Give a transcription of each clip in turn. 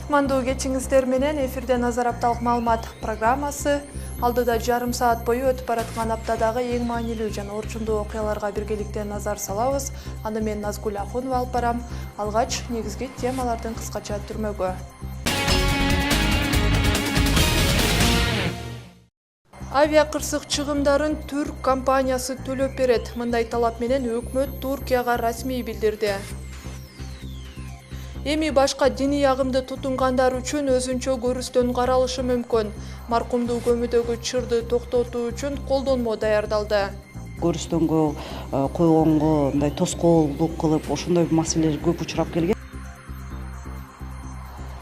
Кутмандуу кечиңиздер менен эфирде назар апталык маалымат программасы. Алдыда жарым саат бою өтүп бараткан аптадагы эң маанилүү жана орчундуу окуяларга биргеликте назар салабыз. Аны мен Назгүл Ахунова алып барам. Алгач негизги темалардын кыскача түрмөгү. Авиа кырсык чыгымдарын түрк компаниясы төлөп берет. Мындай талап менен өкмөт Туркияга расмий билдирди. Эми башка диний агымды тутунгандар үчүн өзүнчө көрүстөн каралышы мүмкүн. Маркумду көмүдөгү чырды токтотуу үчүн колдонмо даярдалды. Көрүстөнгө койгонго мындай тоскоолдук кылып ошондой маселелер көп учурап келген.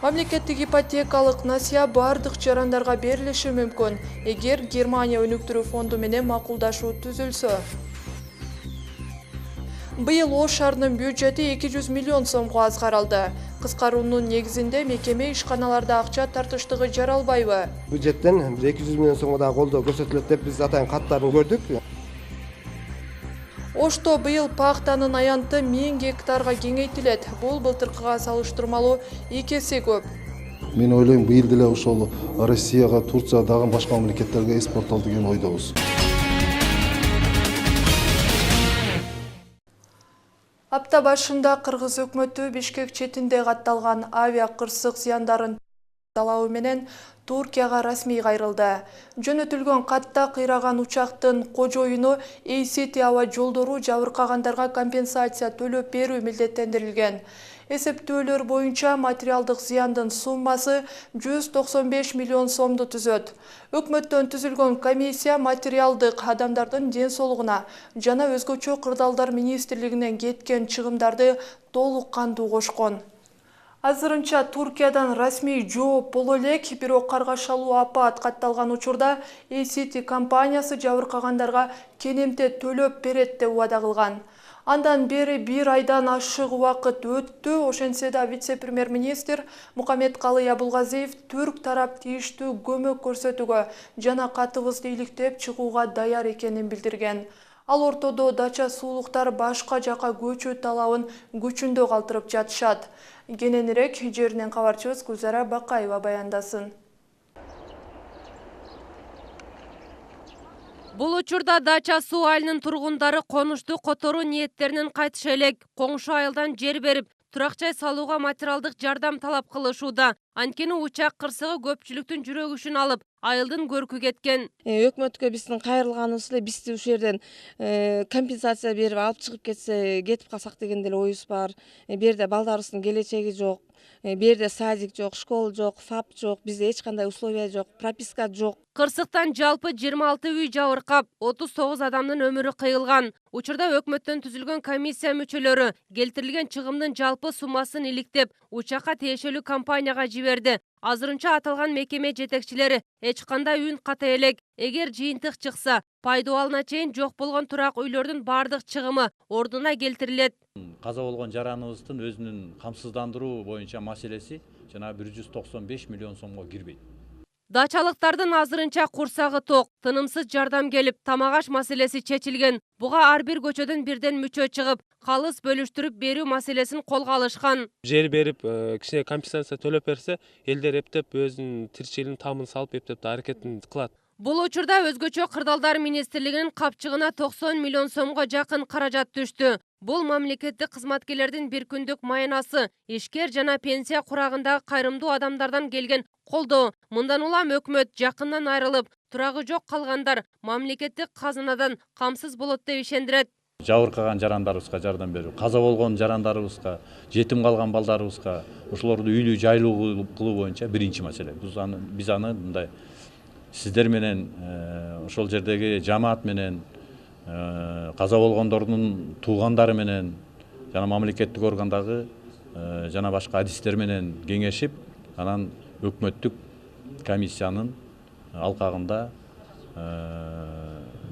Мамлекеттик ипотекалык насыя бардык жарандарга берилиши мүмкүн, эгер Германия өнүктүрүү фонду менен макулдашуу түзүлсө. Быйыл Ош шаарынын бюджети 200 миллион сомго азгаралды. Кыскаруунун негизинде мекеме ишканаларда акча тартыштыгы жаралбайбы? Бюджеттен 200 миллион сомго да колдоо көрсөтүлөт деп биз атайын каттарын көрдүк. Ошто быйыл пахтанын аянты 1000 гектарга кеңейтилет. Бул былтыркыга салыштырмалуу 2 эсе көп. Мен ойлойм, быйыл деле ошол Россияга, Турция дагы башка мамлекеттерге экспорттолду деген ойдобуз. Апта башында Кыргыз өкмөтү Бишкек четинде катталган авиа кырсык зыяндарын талабы менен Туркияга расмий кайрылды. Жөнөтүлгөн катта кыйраган учактын кожоюну ACT аба жолдору жабыркагандарга компенсация төлөп берүү милдеттендирилген. Эсептөөлөр боюнча материалдык зыяндын суммасы 195 миллион сомду түзөт. Өкмөттөн түзүлгөн комиссия материалдык адамдардын ден соолугуна жана өзгөчө кырдаалдар министрлигинен кеткен чыгымдарды толук кандуу кошкон. Азырынча Туркиядан расмий жооп боло элек, бирок каргашалуу апат катталган учурда ACT компаниясы жабыркагандарга кенемте төлөп берет деп убада кылган. Андан бери 1 айдан ашык убакыт өттү. Ошентсе да вице-премьер-министр Мукаммедкалый Абулгазиев түрк тарап тийиштүү көмөк көрсөтүүгө жана катыбызды иликтеп чыгууга даяр экенин билдирген. Ал ортодо дача суулуктар башка жака көчүү талабын күчүндө калтырып жатышат. Кененирээк жеринен кабарчыбыз Гүлзара Бакаева баяндасын. Бул учурда дача суу айылынын тургундары конушту которуу ниеттеринен кайтыша элек. Коңшу айылдан жер берип, турак жай салууга материалдык жардам талап кылышууда. Анткени учак кырсыгы көпчүлүктүн жүрөгүшүн алып, айылдын көркү кеткен. Өкмөткө биздин кайрылганыбыз эле бизди ушул жерден компенсация берип алып чыгып кетсе, кетип калсак деген деле оюбуз бар. Бу жерде балдарыбыздын келечеги жок. Бу жерде садик жок, школа жок, ФАП жок, бизде эч кандай условия жок, прописка жок. Кырсыктан жалпы 26 үй жабыркап, 39 адамдын өмүрү кыйылган. Учурда өкмөттөн түзүлгөн комиссия мүчөлөрү келтирилген чыгымдын жалпы суммасын иликтеп, учакка тиешелүү компанияга жиберди. Азырынча аталган мекеме жетекчилери эч кандай үн ката элек. Эгер жыйынтык чыкса, пайдубалына чейин жок болгон турак үйлөрдүн бардык чыгымы ордуна келтирилет. Каза болгон жараныбыздын өзүнүн камсыздандыруу боюнча маселеси жана 195 миллион сомго кирбейт. Дачалыктардын азырынча курсагы ток, тынымсыз жардам келип, тамак-аш маселеси чечилген. Буга ар бир көчөдөн бирден мүчө чыгып, калыс бөлүштүрүп берүү маселесин колго алышкан. Жер берип, кичине компенсация төлөп берсе, элдер эптеп өзүнүн тиричилигинин тамын салып эптеп аракетин кылат. Бул учурда өзгөчө кырдаалдар министрлигинин капчыгына 90 миллион сомго жакын каражат түштү. Бул мамлекеттик кызматкерлердин бир күндүк маянасы, ишкер жана пенсия курагындагы кайрымдуу адамдардан келген колдоо. Мындан улам өкмөт жакындан айрылып, турагы жок калгандар мамлекеттик казынадан камсыз болот деп ишендирет. Жабыркаган жарандарыбызга жардам берүү, каза болгон жарандарыбызга, жетим калган балдарыбызга ошолорду үйлүү жайлуу кылуу боюнча биринчи маселе. Биз аны мындай сиздер менен, ошол жердеги жамаат менен, каза болгондордун туугандары менен, жана мамлекеттик органдагы жана башка адистер менен кеңешип, анан өкмөттүк комиссиянын алкагында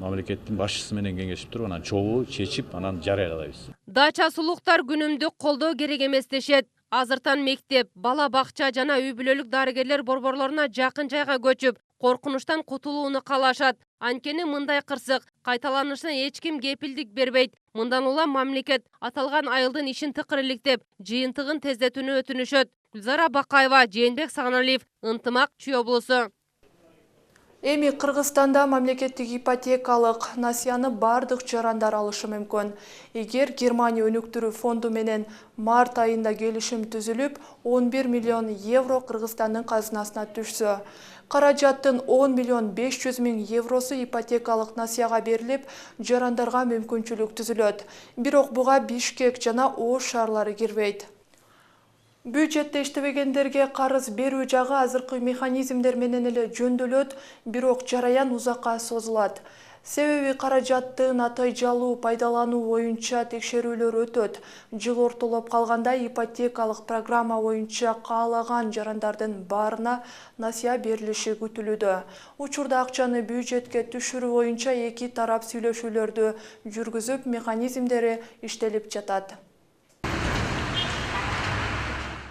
мамлекеттин башчысы менен кеңешип туруп, анан чогуу чечип, анан жарыялайбыз. Дача сулуктар күнүмдүк колдоо керек эмес дешет. Азыртан мектеп, бала бакча жана үй бүлөлүк дарыгерлер борборлоруна жакын жайга көчүп, коркунучтан кутулууну каалашат. Анткени мындай кырсык кайталанышына эч ким кепилдик бербейт. Мындан улам мамлекет аталган айылдын ишин тыкыр иликтеп, жыйынтыгын тездетүүнү өтүнүшөт. Гүлзара Бакаева, Жээнбек Сагыналиев, Ынтымак, Чүй облусу. Эми Кыргызстанда мамлекеттик ипотекалык насыяны бардык жарандар алышы мүмкүн. Эгер Германия өнүктүрүү фонду менен март айында келишим түзүлүп, 11 миллион евро Кыргызстандын казынасына түшсө, каражаттын 10 миллион 500 миң евросу ипотекалык насыяга берилип, жарандарга мүмкүнчүлүк түзүлөт. Бирок буга Бишкек жана Ош шаарлары кирбейт. Бюджетте иштебегендерге карыз берүү жагы азыркы механизмдер менен эле жөндөлөт, бирок жараян узакка созулат. Себеби каражаттын атайжалуу пайдалануу боюнча текшерүүлөр өтөт. Жыл ортолоп калганда ипотекалык программа боюнча каалаган жарандардын баарына насыя берилиши күтүлүүдө. Учурда акчаны бюджетке түшүрүү боюнча эки тарап сүйлөшүүлөрдү жүргүзүп, механизмдери иштелип жатат.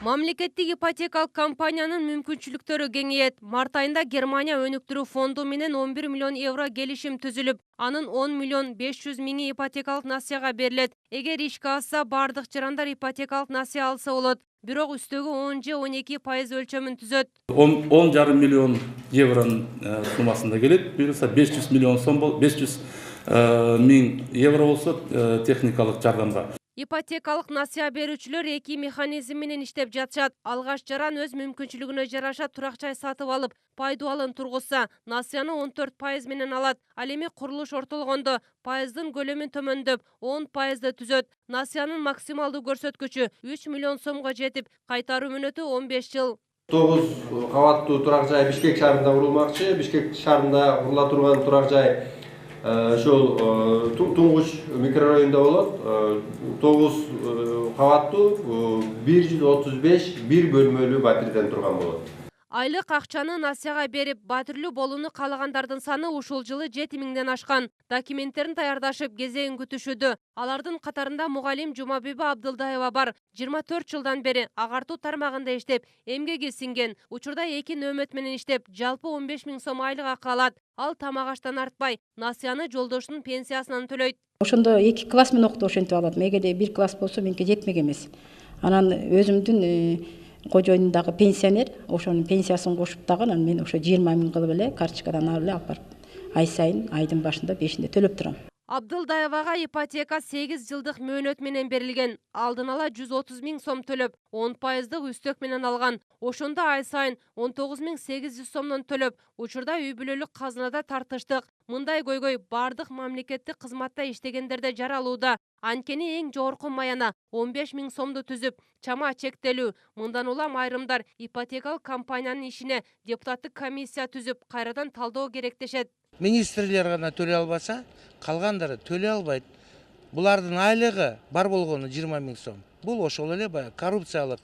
Мамлекеттик ипотекалык компаниянын мүмкүнчүлүктөрү кеңейет. Март айында Германия өнүктүрүү фонду менен 11 миллион евро келишим түзүлүп, анын 10 миллион 500 миңи ипотекалык насыяга берилет. Эгер ишке ашса, бардык жарандар ипотекалык насыя алса болот. Бирок үстөгү 10 же 12% өлчөмүн түзөт. 10,5 миллион евронун суммасында келет. Буюрса 500 миллион сом 500 миң евро болсо техникалык жардамга. Ипотекалык насыя берүүчүлөр эки механизм менен иштеп жатышат. Алгаш жаран өз мүмкүнчүлүгүнө жараша турак жай сатып алып, пайдубалын тургузса, насыяны 14% менен алат. Ал эми курулуш ортолгондо пайыздын көлөмүн төмөндөп, 10% түзөт. Насыянын максималдуу көрсөткүчү 3 миллион сомго жетип, кайтаруу мөөнөтү 15 жыл. 9 кабаттуу турак жай Бишкек шаарында курулмакчы. Бишкек шаарында курула турган турак жай ошол Туңгуч микрорайонунда болот. 9 кабаттуу 135 бир бөлмөлүү батирден турган болот. Айлык акчаны насыяга берип, батирлүү болууну каалагандардын саны ушул жылы 7 миңден ашкан. Документтерин даярдашып, кезегин күтүшүүдө. Алардын катарында мугалим Жумабиба Абдылдаева бар. 24 жылдан бери агартуу тармагында иштеп, эмгеги сиңген. Учурда 2 нөөмөт менен иштеп, жалпы 15 миң сом айлык акы алат. Ал тамак аштан артпай, насыяны жолдошунун пенсиясынан төлөйт. Ошондо 2 класс менен окутуп ошентип алат. Эгерде 1 класс болсо меники жетмек эмес. Анан өзүмдүн кожоюнундагы пенсионер, ошонун пенсиясын кошуп дагы мен ошо 20 миң кылып эле карточкадан алып эле алып барып, ай сайын айдын башында 5-inde төлөп турам. Абдылдаевага ипотека 8 жылдык мөөнөт менен берилген. Алдын ала 130 миң сом төлөп, 10%дык үстөк менен алган. Ошондо ай сайын 19.800 сомдон төлөп, учурда үй бүлөлүк казынада тартыштык. Мындай көйгөй бардык мамлекеттик кызматта иштегендерде жаралууда. Анткени эң жогорку маяна 15 миң сомду түзүп, чама чектелүү. Мындан улам айрымдар ипотекалык компаниянын ишине депутаттык комиссия түзүп, кайрадан талдоо керектешет. Министрлер гана төлөй албаса, калгандары төлөй албайт. Булардын айлыгы бар болгону 20 миң сом. Бул ошол эле баягы коррупциялык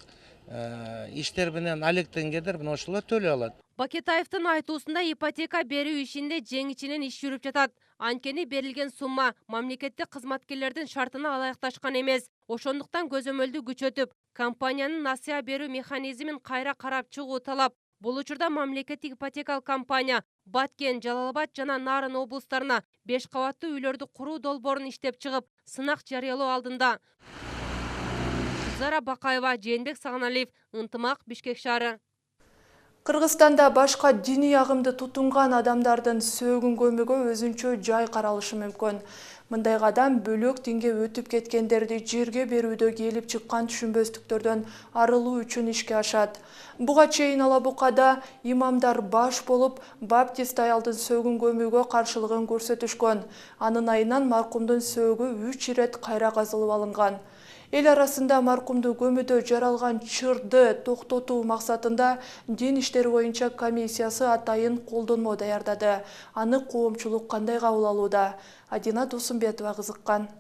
иштер менен алектенгендер мына ошолор төлөй алат. Бакетаевдин айтуусунда ипотека берүү ишинде жеңичинен иш жүрүп жатат. Анткени берилген сумма мамлекеттик кызматкерлердин шартына ылайыкташкан эмес. Ошондуктан көзөмөлдү күчөтүп, компаниянын насыя берүү механизмин кайра карап чыгуу талап. Бул учурда мамлекеттик ипотекалык компания Баткен, Жалал-Абад жана Нарын облустарына 5 кабаттуу үйлөрдү куруу долбоорун иштеп чыгып, сынак жарыялоо алдында. Гүлзара Бакаева, Жээнбек Сагыналиев, Ынтымак, Бишкек шаары. Кыргызстанда башка диний агымды тутунган адамдардын сөөгүн көмүүгө өзүнчө жай каралышы мүмкүн. Мындай кадам бөлөк динге өтүп кеткендерди жерге берүүдө келип чыккан түшүнбөстүктөрдөн арылуу үчүн ишке ашат. Буга чейин Алабукада имамдар баш болуп, баптист аялдын сөөгүн көмүүгө каршылыгын көрсөтүшкөн. Анын айынан маркумдун сөөгү 3 ирет кайра казылып алынган. Эл арасында маркумду көмүүдө жаралган чырды токтотуу максатында дин иштери боюнча комиссиясы атайын колдонмо даярдады. Аны коомчулук кандай кабыл алууда? Адина Досумбетова кызыккан.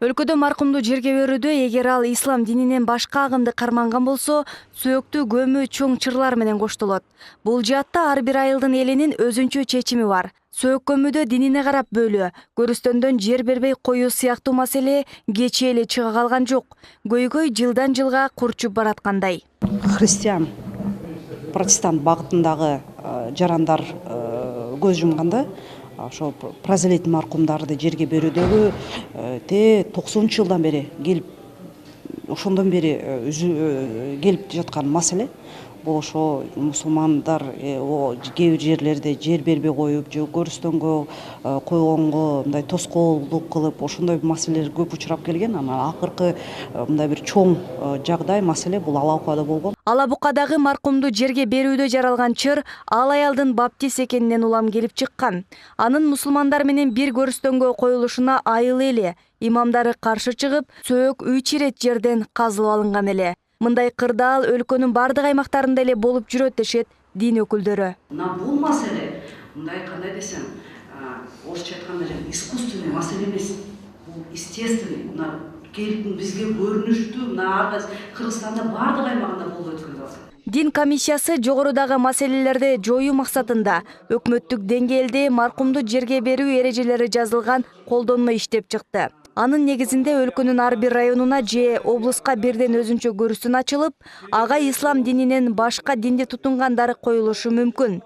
Өлкөдө маркумду жерге берүүдө эгер ал ислам дининен башка агымды карманган болсо, сөөктү көмүү чоң чырлар менен коштолот. Бул жаатта ар бир айылдын элинин өзүнчө чечими бар. Сөөк көмүүдө динине карап бөлүү, көрүстөндөн жер бербей коюу сыяктуу маселе кечээ эле чыга калган жок. Көйгөй жылдан жылга курчуп бараткандай. Христиан, протестант багытындагы жарандар көз жумганда, ошол прозелит маркумдарды жерге берүүдөгү 90 жылдан бери келип ошондон бери келип жаткан маселе. Бул ошо мусулмандар кээ бир жерлерде жер бербей коюп же көрүстөнгө койгонго мындай тоскоолдук кылып ошондой маселелер көп учурап келген. Анан акыркы мындай бир чоң жагдай маселе бул Ала Букада болгон. Ала Букадагы маркумду жерге берүүдө жаралган чыр ал аялдын баптист экенинен улам келип чыккан. Анын мусулмандар менен бир көрүстөнгө коюлушуна айыл эли, имамдары каршы чыгып, сөөк 3 ирет жерден казылып алынган эле. Мындай кырдаал өлкөнүн бардык аймактарында эле болуп жүрөт дешет дин өкүлдөрү. Бул маселе мындай кандай десем, орусча айтканда искусственный маселе эмес. Бул естественный. Келип бизге көрүнүштүү, Кыргызстанда бардык аймагында болуп өткөн болот. Дин комиссиясы жогорудагы маселелерди жоюу максатында өкмөттүк деңгээлде маркумду жерге берүү эрежелери жазылган колдонмо иштеп чыкты. Анын негизинде өлкөнүн ар бир районуна же облуска бирден өзүнчө көрүстүн ачылып, ага ислам дининен башка динди тутунгандар коюлушу мүмкүн.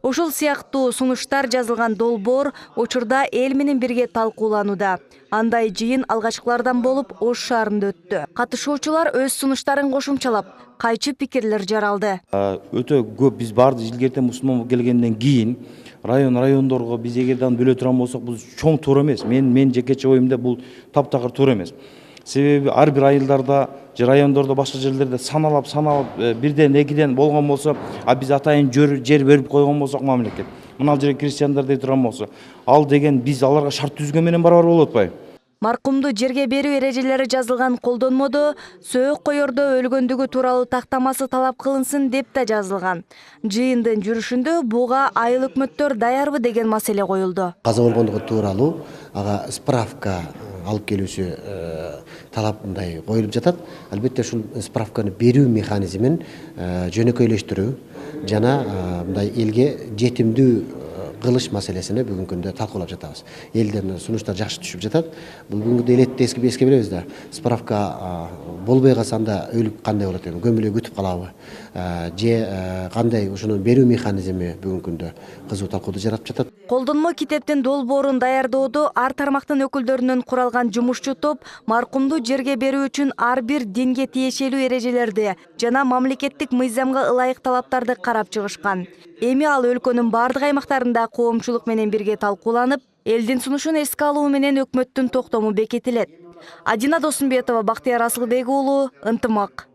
Ушул сыяктуу сунуштар жазылган долбоор учурда эл менен бирге талкууланууда. Андай жыйын алгачкылардан болуп Ош шаарында өттү. Катышуучулар өз сунуштарын кошумчалап, кайчы пикирлер жаралды. Өтө көп биз барды илгерте мусулман келгенден кийин райондорго биз эгерде аны бөлө турган болсок, бул чоң туура эмес. Мен жекече оюмда бул таптакыр туура эмес. Себеби ар бир айылдарда же райондордо башка жерлерде саналап бирден экиден болгон болсо, биз атайын жер берип койгон болсок мамлекет. Мына жерге крестьяндар дей турган болсо, ал деген биз аларга шарт түзгөн менен барабар болуп атпайбы? Маркумду жерге берүү эрежелери жазылган колдонмодо сөөк коердо өлгөндүгү тууралуу тактамасы талап кылынсын деп да жазылган. Жыйындын жүрүшүндө буга айыл өкмөттөр даярбы деген маселе коюлду. Каза болгондугу тууралуу ага справка алып келүүсү талап мындай коюлуп жатат. Албетте ушул справканы берүү механизмин жөнөкөйлөштүрүү жана мындай элге жетимдүү кылыш маселесини бүгүнкү күндө талкуулап жатабыз. Элден сунуштар жакшы түшүп жатат. Бул бүгүнкү элетти эске билебиз да. Справка болбой калса анда өлүп кандай болот экен? Көмүлө күтүп калабы? Же кандай ушуну берүү механизми бүгүнкү күндө кызуу талкууду жаратып жатат. Колдонмо китептин долбоорун даярдоодо ар тармактын өкүлдөрүнөн куралган жумушчу топ маркумду жерге берүү үчүн ар бир динге тиешелүү эрежелерди жана мамлекеттик мыйзамга ылайык талаптарды карап чыгышкан. Эми ал өлкөнүн бардык аймактарында коомчулук менен бирге талкууланып, элдин сунушун эске алуу менен өкмөттүн токтому бекитилет. Адина Досумбетова, Бактияр Асылбек уулу, Ынтымак.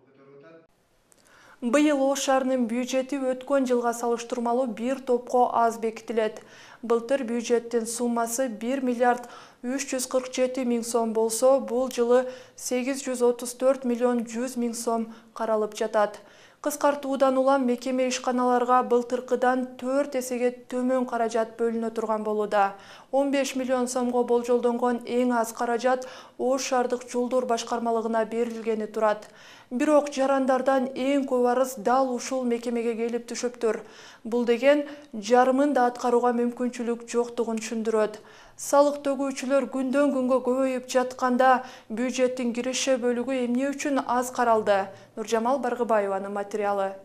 Быйыл Ош шаарынын бюджети өткөн жылга салыштырмалуу бир топко аз бекитилет. Былтыр бюджеттин суммасы 1 миллиард 347 миң сом болсо, бул жылы 834 миллион 100 миң сом каралып жатат. Кыскартуудан улам мекеме ишканаларга былтыркыдан 4 эсеге төмөн каражат бөлүнө турган болууда. 15 миллион сомго болжолдонгон эң аз каражат Ош шаардык жолдор башкармалыгына берилгени турат. Бирок жарандардан эң көп арыз дал ушул мекемеге келип түшөптүр. Бул деген жарымын да аткарууга мүмкүнчүлүк жоктугун түшүндүрөт. Салык төгүүчүлөр күндөн күнгө көбөйүп жатканда бюджеттин киреше бөлүгү эмне үчүн аз каралды? Нуржамал Баргыбаеванын материалы.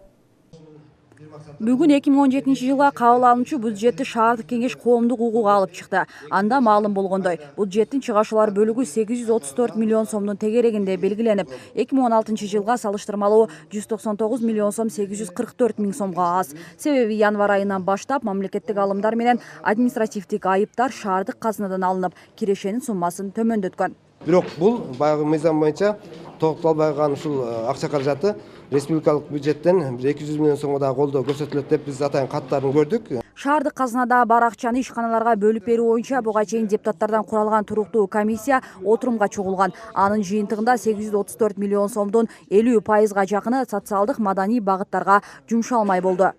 Бүгүн 2017 жылга кабыл алынчу бюджетти шаардык кеңеш коомдук угууга алып чыкты. Анда маалым болгондой, бюджеттин чыгашуулар бөлүгү 834 миллион сомдун тегерегинде белгиленип, 2016 жылга салыштырмалуу 199 миллион сом 844 миң сомго аз. Себеби январь айынан баштап мамлекеттик алымдар менен административдик айыптар шаардык казынадан алынып, кирешенин суммасын төмөндөткөн. Бирок бул баягы мыйзам боюнча токтолбой калган ушул акча каражаты республикалык бюджеттен 200 миллион сомго да колдоо көрсөтүлөт деп биз атайын каттарын көрдүк. Шаардык казынада бар акчаны ишканаларга бөлүп берүү боюнча буга чейин депутаттардан куралган туруктуу комиссия отурумга чогулган. Анын жыйынтыгында 834 миллион сомдун 50%га жакыны социалдык маданий багыттарга жумшалмай болду.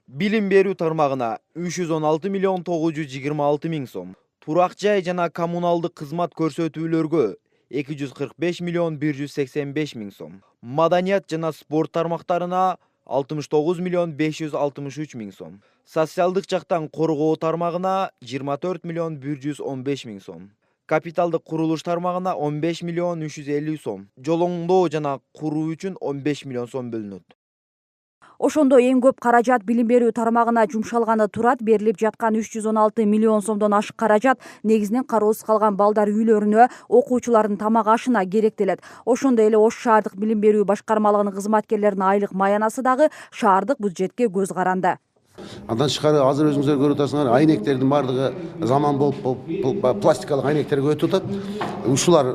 Билим берүү тармагына 316 миллион 926 миң сом, турак жай жана коммуналдык кызмат көрсөтүүлөргө 245 миллион 185 миң сом, маданият жана спорт тармактарына 69 миллион 563 миң сом, социалдык жактан коргоо тармагына 24 миллион 115 миң сом, капиталдык курулуш тармагына 15 миллион 350 сом, жол оңдоо жана куруу үчүн 15 миллион сом бөлүнөт. Ошондо эң көп каражат билим берүү тармагына жумшалганы турат. Берилип жаткан 316 миллион сомдон ашык каражат негизинен кароосуз калган балдар үйлөрүнө, окуучулардын тамак ашына керектелет. Ошондой эле Ош шаардык билим берүү башкармалыгынын кызматкерлеринин айлык маянасы дагы шаардык бюджетке көз каранды. Андан тышкары азыр өзүңүздөр көрүп атасыңар, айнектердин бардыгы заман болуп пластикалык айнектерге өтүп атат. Ушулар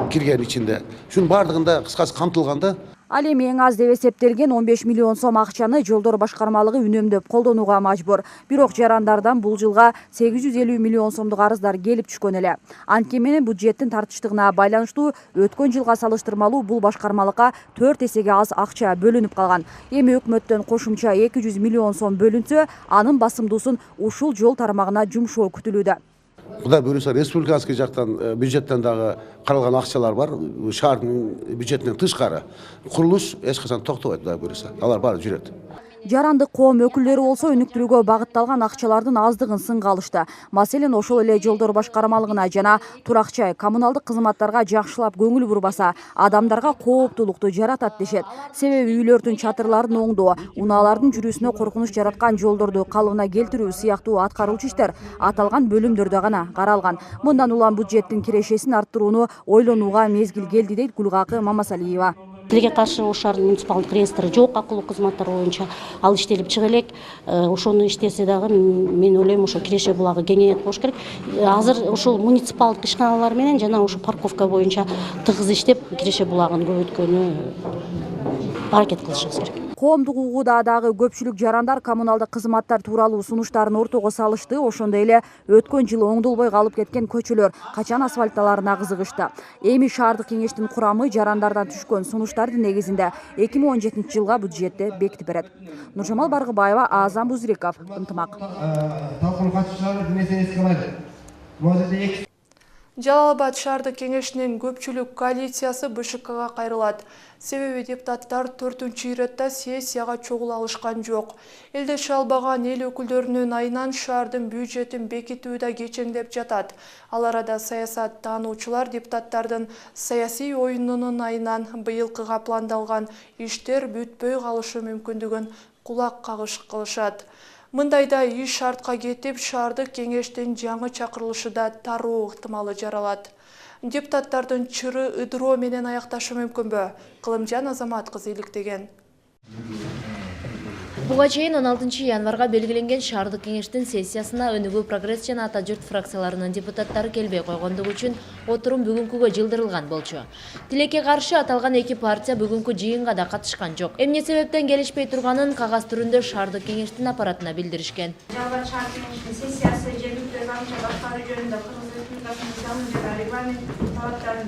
кирген ичинде. Шунун бардыгында кыскасы камтылганда. Ал эми эң аз деп эсептелген 15 миллион сом акчаны жолдор башкармалыгы үнөмдөп колдонууга мажбур. Бирок жарандардан бул жылга 850 миллион сомдук арыздар келип түшкөн эле. Анткени менен бюджеттин тартыштыгына байланыштуу өткөн жылга салыштырмалуу бул башкармалыкка 4 эсеге аз акча бөлүнүп калган. Эми өкмөттөн кошумча 200 миллион сом бөлүнсө, анын басымдуусун ушул жол тармагына жумшоо күтүлүүдө. Кудай буюрса республиканский жактан бюджеттен дагы каралган акчалар бар. Шаардын бюджетинен тышкары курулуш эч качан токтобойт, Кудай буюрса. Алар баары жүрөт. Жарандык коом өкүлдөрү болсо өнүктүрүүгө багытталган акчалардын аздыгын сынга алышты. Маселен, ошол эле жолдор башкармалыгына жана турак жай, коммуналдык кызматтарга жакшылап көңүл бурбаса, адамдарга кооптуулукту жаратат дешет. Себеби үйлөрдүн чатырларын оңдоо, унаалардын жүрүүсүнө коркунуч жараткан жолдорду калыбына келтирүү сыяктуу аткаруучу иштер аталган бөлүмдөрдө гана каралган. Мындан улам бюджеттин кирешесин арттырууну ойлонууга мезгил келди, дейт Гүлгакы Мамасалиева. Тилге каршы Ош шаарынын муниципалдык реестрі жок, акылуу кызматтар боюнча ал иштелип чыга элек. Ошону иштесе дагы мен ойлойм, ошо киреше булагы кеңейет болуш керек. Азыр ушул муниципалдык ишканалар менен жана ошо парковка боюнча тыгыз иштеп, киреше булагын көбөйткөнү аракет кылышыбыз керек. Коомдук угууда дагы көпчүлүк жарандар коммуналдык кызматтар тууралуу сунуштарын ортого салышты. Ошондой эле өткөн жылы оңдолбой калып кеткен көчөлөр качан асфальтталарына кызыгышты. Эми шаардык кеңештин курамы жарандардан түшкөн сунуштардын негизинде 2017 жылга бюджетти бекитип берет. Нуржамал Баргыбаева, Азам Бузриков, Ынтымак. Жалал-Абад шаардык кеңешинин көпчүлүк коалициясы БШКга кайрылат. Себеби депутаттар 4-ирет сессияга чогула алышкан жок. Элдеше албаган эл өкүлдөрүнүн айынан шаардын бюджетин бекитүү да кечеңдеп жатат. Ал арада саясат таануучулар депутаттардын саясий оюнунун айынан быйылкыга пландалган иштер бүтпөй калышы мүмкүндүгүн кулак кагыш кылышат. Мындайда иш шартка кетип, шаардык кеңештин жаңы чакырылышы да тароо ыктымалы жаралат. Депутаттардын чыры ыдыроо менен аякташы мүмкүнбү? Кылымжан Азамат кызы иликтеген. Буга чейин 16 январга белгиленген шаардык кеңештин сессиясына Өнүгүү прогресс жана Ата журт фракцияларынын депутаттары келбей койгондугу үчүн отурум бүгүнкүгө жылдырылган болчу. Тилекке каршы аталган эки партия бүгүнкү жыйынга да катышкан жок. Эмне себептен келишпей турганын кагаз түрүндө шаардык кеңештин аппаратына билдиришкен. Жалал-Абад шаардык кеңештин сессиясы жергиликтүү заңча башкаруу жөнүндө Кыргыз Республикасынын заңы жана регламенттик талаптарын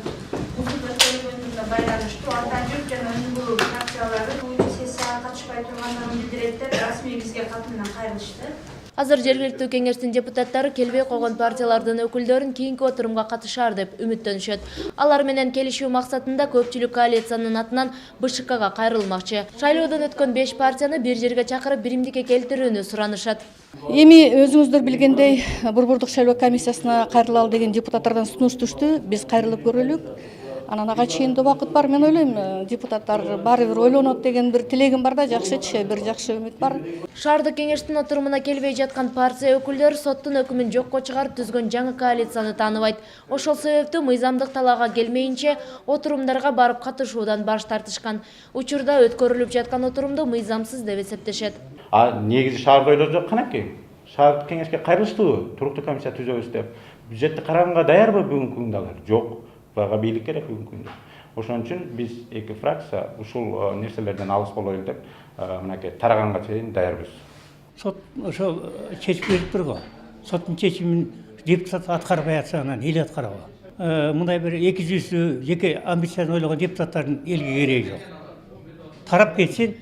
бузуп өткөрүлгөнүнө байланыштуу Ата журт жана Өнүгүү фракциялары сессияга катышпай тургандыгын билдирет деп расмий бизге кат менен кайрылышты. Азыр жергиликтүү кеңештин депутаттары келбей койгон партиялардын өкүлдөрүн кийинки отурумга катышар деп үмүттөнүшөт. Алар менен келишүү максатында көпчүлүк коалициянын атынан БШКга кайрылмакчы. Шайлоодон өткөн 5 партияны бир жерге чакырып биримдикке келтирүүнү суранышат. Эми өзүңүздөр билгендей, Борбордук шайлоо комиссиясына кайрылалы деген депутаттардан сунуш түштү. Биз кайрылып көрөлүк. Анан ага чейин да убакыт бар. Мен ойлойм, депутаттар баары бир ойлонот деген бир тилегим бар да, жакшычы, бир жакшы үмүт бар. Шаардык кеңештин отурумуна келбей жаткан партия өкүлдөрү соттун өкүмүн жокко чыгарып түзгөн жаңы коалицияны тааныбайт. Ошол себептүү мыйзамдык талаага келмейинче отурумдарга барып катышуудан баш тартышкан. Учурда өткөрүлүп жаткан отурумду мыйзамсыз деп эсептешет. Негизи шаарда ойлор жок канаки. Шаардык кеңешке кайрылыштыбы? Туруктуу комиссия түзөбүз деп. Бюджетти караганга даярбы бүгүнкү күндө алар? Жок. Буга бийлик керек бүгүнкү күндө. Ошон үчүн биз эки фракция ушул нерселерден алыс болойлу деп, мынакей тараганга чейин даярбыз. Сот ошол чечип берип турго. Соттун чечимин депутат аткарбай атса, анан эл аткарабы? Мындай бир 200 жеке амбицияны ойлогон депутаттардын элге кереги жок. Тарап кетсин,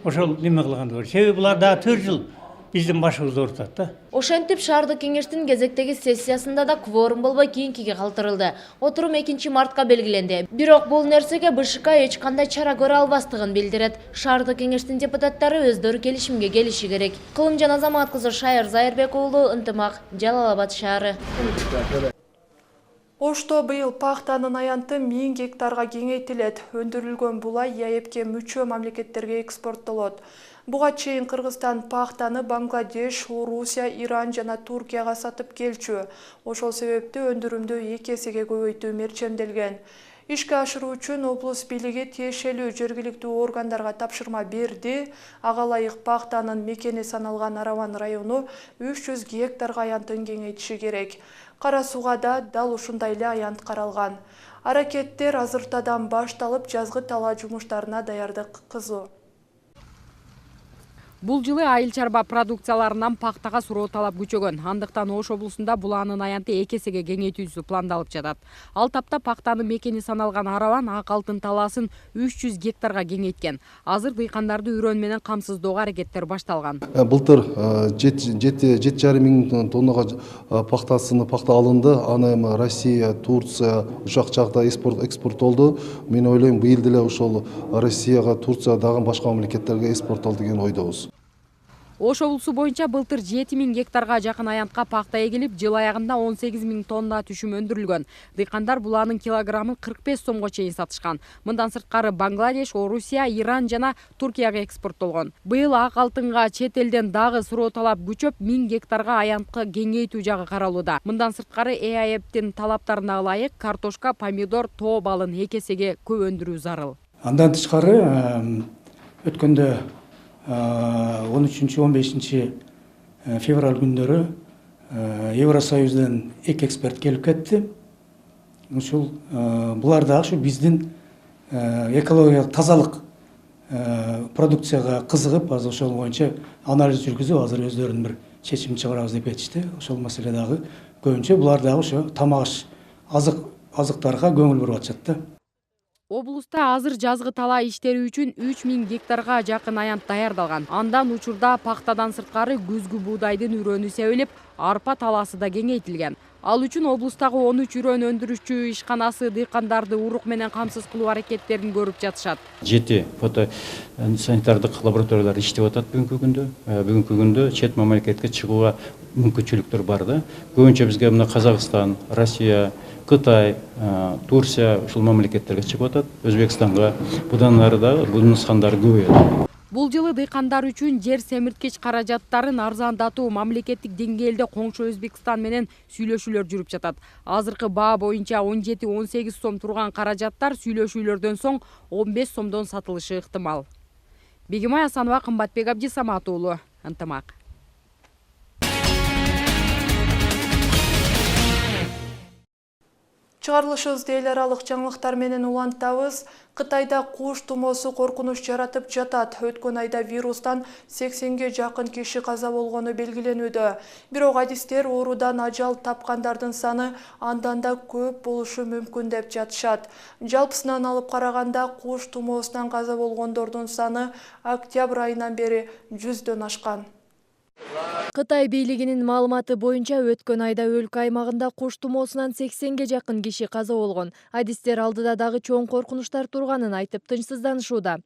ошол неме кылган болот. Себеби булар дагы 4 жыл биздин башыбызды оорутат да. Ошентип шаардык кеңештин кезектеги сессиясында да кворум болбой кийинкиге калтырылды. Отурум 2 мартка белгиленди. Бирок бул нерсеге БШК эч кандай чара көрө албастыгын билдирет. Шаардык кеңештин депутаттары өздөрү келишимге келиши керек. Кылымжан Азамат кызы, Шайыр Зайырбек уулу, Ынтымак, Жалал-Абад шаары. Ошто быйыл пахтанын аянты 1000 гектарга кеңейтилет. Өндүрүлгөн булай ЕАЭПке мүчө мамлекеттерге экспорттолот. Буга чейин Кыргызстан пахтаны Бангладеш, Орусия, Иран жана Туркияга сатып келчү. Ошол себептүү өндүрүмдү 2 эсеге көбөйтүү мерчемделген. Ишке ашыруу үчүн облус бийлиги тиешелүү жергиликтүү органдарга тапшырма берди. Ага ылайык пахтанын мекени саналган Араван району 300 гектарга аянтын кеңейтиши керек. Кара Сууга да дал ушундай эле аянт каралган. Аракеттер азыртадан башталып, жазгы талаа жумуштарына даярдык кызуу. Бул жылы айыл чарба продукцияларынан пахтага суроо талап күчөгөн. Андыктан Ош облусунда буланын аянты 2 эсеге кеңейтүүсү пландалып жатат. Ал тапта пахтанын мекени саналган Араван ак алтын талаасын 300 гектарга кеңейткен. Азыр дыйкандарды үрөн менен камсыздоого аракеттер башталган. Былтыр 7,5 миң тоннага пахта алынды. Аны Россия, Турция, ушак жакта экспорттолду. Мен ойлойм, быйыл деле ошол Россияга, Турция дагы башка мамлекеттерге экспорттолду деген ойдобуз. Ош облусу боюнча былтыр 7000 гектарга жакын аянтка пахта эгилип, жыл аягында 18.000 тонна түшүм өндүрүлгөн. Дыйкандар буланын килограммын 45 сомго чейин сатышкан. Мындан сырткары Бангладеш, Орусия, Иран жана Туркияга экспорттолгон. Быйыл ак алтынга чет элден дагы суроо талап күчөп, 1000 гектарга аянтка кеңейтүү жагы каралууда. Мындан сырткары ЕАЭПтин талаптарына ылайык картошка, помидор, тоо балын 2 эсеге көп өндүрүү зарыл. Андан тышкары өткөндө 13-15 февраль күндөрү Евросоюздан 2 эксперт келип кетти. Ушул булар дагы ушу биздин экологиялык тазалык продукцияга кызыгып, азыр ошол боюнча анализ жүргүзүп, азыр өздөрүнүн бир чечим чыгарабыз деп айтышты. Ошол маселе дагы көбүнчө булар дагы ошо тамак азыктарга көңүл буруп атышат да. Облуста азыр жазгы талаа иштери үчүн 3000 гектарга жакын аянт даярдалган. Андан учурда пахтадан сырткары күзгү буудайдын үрөнү себелип, арпа талаасы да кеңейтилген. Ал үчүн облустагы 13 үрөн өндүрүшчү ишканасы дыйкандарды урук менен камсыз кылуу аракеттерин көрүп жатышат. 7 фотосанитардык лабораториялар иштеп атат бүгүнкү күндө. Бүгүнкү күндө чет мамлекетке чыгууга мүмкүнчүлүктөр бар да. Көбүнчө бизге мына Казакстан, Россия, Кытай, Турция ушул мамлекеттерге чыгып атат. Өзбекстанга будан ары дагы бунун сандары көбөйөт. Бул жылы дыйкандар үчүн жер семирткич каражаттарын арзандатуу мамлекеттик деңгээлде коңшу Өзбекстан менен сүйлөшүүлөр жүрүп жатат. Азыркы баа боюнча 17-18 сом турган каражаттар сүйлөшүүлөрдөн соң 15 сомдон сатылышы ыктымал. Бегимай Асанова, Кымбатбек Абдисамат уулу, Ынтымак. Чыгарылышыбызды эл аралык жаңылыктар менен улантабыз. Кытайда куш тумоосу коркунуч жаратып жатат. Өткөн айда вирустан 80ге жакын киши каза болгону белгиленүүдө. Бирок адистер оорудан ажал тапкандардын саны андан да көп болушу мүмкүн деп жатышат. Жалпысынан алып караганда куш тумоосунан каза болгондордун саны октябрь айынан бери 100дөн ашкан. Кытай бийлигинин маалыматы боюнча өткөн айда өлкө аймагында куш тумоосунан 80ге жакын киши каза болгон. Адистер алдыда дагы чоң коркунучтар турганын айтып тынчсызданышууда.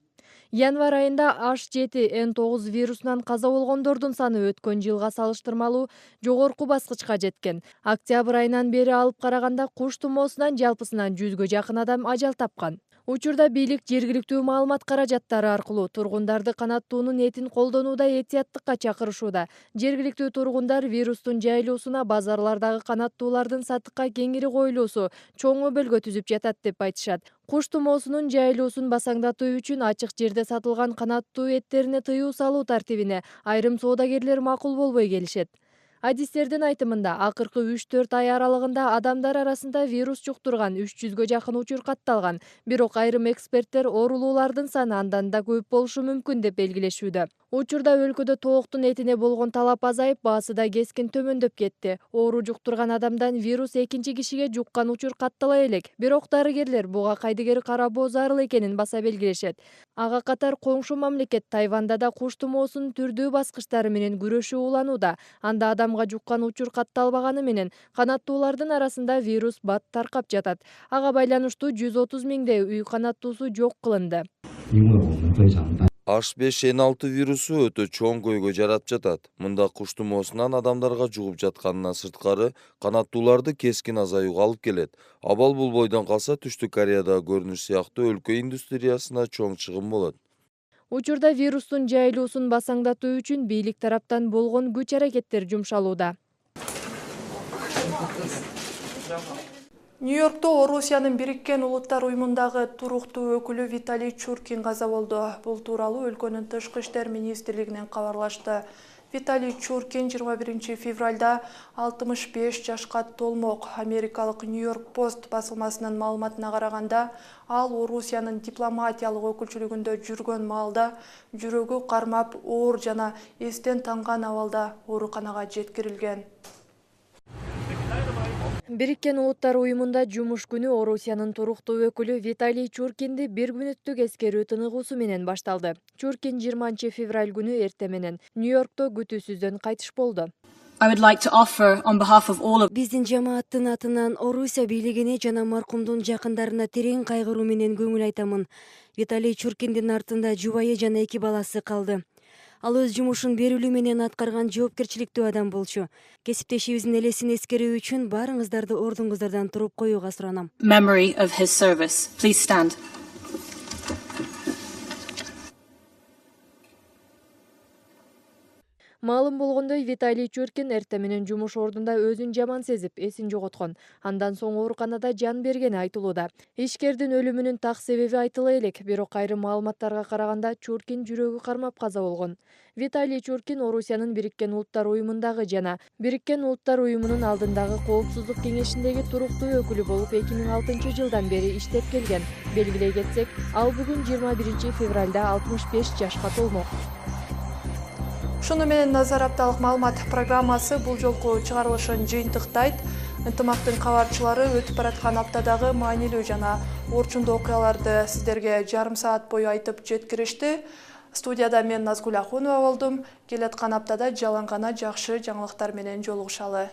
Январь айында H7N9 вирусунан каза болгондордун саны өткөн жылга салыштырмалуу жогорку баскычка жеткен. Октябрь айынан бери алып караганда куш тумоосунан жалпысынан 100гө жакын адам ажал тапкан. Учурда бийлик жергиликтүү маалымат каражаттары аркылуу тургундарды канаттуунун этин колдонууда этияттыкка чакырышууда. Жергиликтүү тургундар вирустун жайылуусуна базарлардагы канаттуулардын сатыкка кеңири коюлуусу чоң өбөлгө түзүп жатат деп айтышат. Куш тумоосунун жайылуусун басаңдатуу үчүн ачык жерде сатылган канаттуу эттерине тыюу салуу тартибине айрым соодагерлер макул болбой келишет. Адистердин айтымында акыркы 3-4 ай аралыгында адамдар арасында вирус жуктурган 300гө жакын учур катталган. Бирок айрым эксперттер оорулуулардын саны андан да көп болушу мүмкүн деп белгилешүүдө. Учурда өлкөдө тооктун этине болгон талап азайып, баасы да кескин төмөндөп кетти. Оору жуктурган адамдан вирус экинчи кишиге жуккан учур каттала элек. Бирок дарыгерлер буга кайдыгер карабоо зарыл экенин баса белгилешет. Ага катар коңшу мамлекет Тайванда да куш тумоосунун түрдүү баскычтары менен күрөшүү уланууда. Анда адамга жуккан учур катталбаганы менен канаттуулардын арасында вирус бат таркап жатат. Ага байланыштуу 130 миңдей үй канаттуусу жок кылынды. H5N6 вирусу өтө чоң көйгөй жаратып жатат. Мында куш тумоосунан адамдарга жугуп жатканынан сырткары канаттууларды кескин азаюуга алып келет. Абал бул бойдон калса Түштүк Кореядагы көрүнүш сыяктуу өлкө индустриясына чоң чыгым болот. Учурда вирустун жайылуусун басаңдатуу үчүн бийлик тараптан болгон күч-аракеттер жумшалууда. Нью-Йоркто Орусиянын Бириккен Улуттар уюмундагы туруктуу өкүлү Виталий Чуркин каза болду. Бул тууралуу өлкөнүн тышкы иштер министрлигинен кабарлашты. Виталий Чуркин 21 февралда 65 жашка толмок. Америкалык Нью-Йорк Пост басылмасынын маалыматына караганда, ал Орусиянын дипломатиялык өкүлчүлүгүндө жүргөн маалда жүрөгү кармап, оор жана эстен танган абалда ооруканага жеткирилген. Бириккен Улуттар уюмунда жумуш күнү Орусиянын туруктуу өкүлү Виталий Чуркинди 1 мүнөттүк эскерүү тыныгуусу менен башталды. Чуркин 20 февраль күнү эртең менен Нью-Йоркто күтүүсүздөн кайтыш болду. Биздин жамааттын атынан Орусия бийлигине жана маркумдун жакындарына терең кайгыруу менен көңүл айтамын. Виталий Чуркиндин артында жубайы жана 2 баласы калды. Ал өз жумушун берүүлүү менен аткарган жоопкерчиликтүү адам болчу. Кесиптешибиздин элесин эскерүү үчүн баарыңыздарды ордуңуздардан туруп коюуга суранам. Маалым болгондой, Виталий Чуркин эртең менен жумуш ордунда өзүн жаман сезип, эсин жоготкон. Андан соң ооруканада жан бергени айтылууда. Ишкердин өлүмүнүн так себеби айтыла элек, бирок айрым маалыматтарга караганда Чуркин жүрөгү кармап каза болгон. Виталий Чуркин Орусиянын Бириккен Улуттар уюмундагы жана Бириккен Улуттар уюмунун алдындагы Коопсуздук кеңешиндеги туруктуу өкүлү болуп 2006 жылдан бери иштеп келген. Белгилей кетсек, ал бүгүн 21 февралда 65 жашка толмок. Шуну менен Назар апталык маалымат программасы бул жолку чыгарылышын жыйынтыктайт. Ынтымактын кабарчылары өтүп бараткан аптадагы маанилүү жана орчундуу окуяларды сиздерге жарым саат бою айтып жеткиришти. Студияда мен Назгүл Ахунова болдум. Келаткан аптада жалаң гана жакшы жаңылыктар менен жолугушалы.